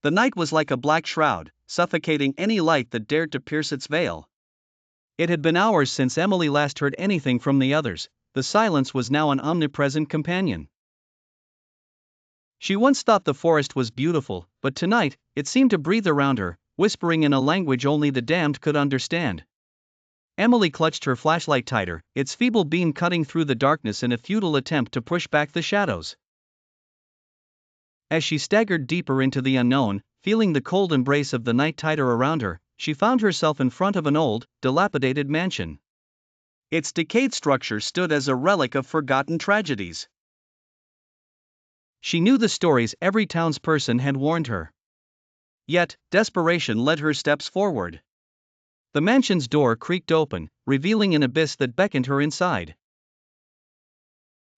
The night was like a black shroud, suffocating any light that dared to pierce its veil. It had been hours since Emily last heard anything from the others. The silence was now an omnipresent companion. She once thought the forest was beautiful, but tonight, it seemed to breathe around her, whispering in a language only the damned could understand. Emily clutched her flashlight tighter, its feeble beam cutting through the darkness in a futile attempt to push back the shadows. As she staggered deeper into the unknown, feeling the cold embrace of the night tighter around her, she found herself in front of an old, dilapidated mansion. Its decayed structure stood as a relic of forgotten tragedies. She knew the stories every townsperson had warned her. Yet, desperation led her steps forward. The mansion's door creaked open, revealing an abyss that beckoned her inside.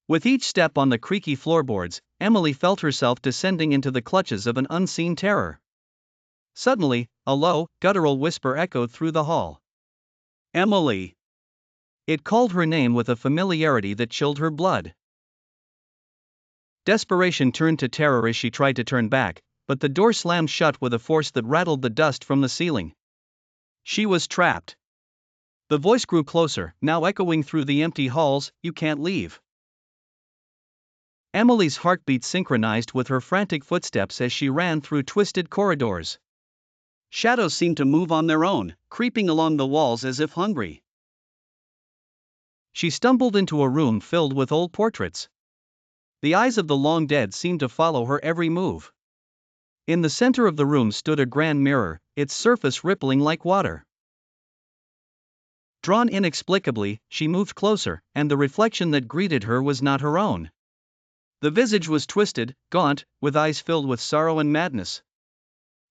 With each step on the creaky floorboards, Emily felt herself descending into the clutches of an unseen terror. Suddenly, a low, guttural whisper echoed through the hall. "Emily!" It called her name with a familiarity that chilled her blood. Desperation turned to terror as she tried to turn back, but the door slammed shut with a force that rattled the dust from the ceiling. She was trapped. The voice grew closer, now echoing through the empty halls, "You can't leave." Emily's heartbeat synchronized with her frantic footsteps as she ran through twisted corridors. Shadows seemed to move on their own, creeping along the walls as if hungry. She stumbled into a room filled with old portraits. The eyes of the long dead seemed to follow her every move. In the center of the room stood a grand mirror, its surface rippling like water. Drawn inexplicably, she moved closer, and the reflection that greeted her was not her own. The visage was twisted, gaunt, with eyes filled with sorrow and madness.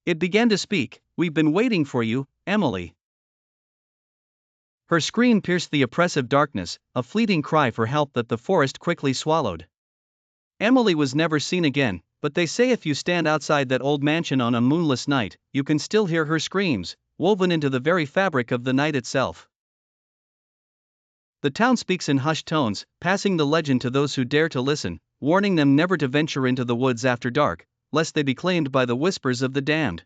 It began to speak, "We've been waiting for you, Emily." Her scream pierced the oppressive darkness, a fleeting cry for help that the forest quickly swallowed. Emily was never seen again, but they say if you stand outside that old mansion on a moonless night, you can still hear her screams, woven into the very fabric of the night itself. The town speaks in hushed tones, passing the legend to those who dare to listen, warning them never to venture into the woods after dark, lest they be claimed by the whispers of the damned.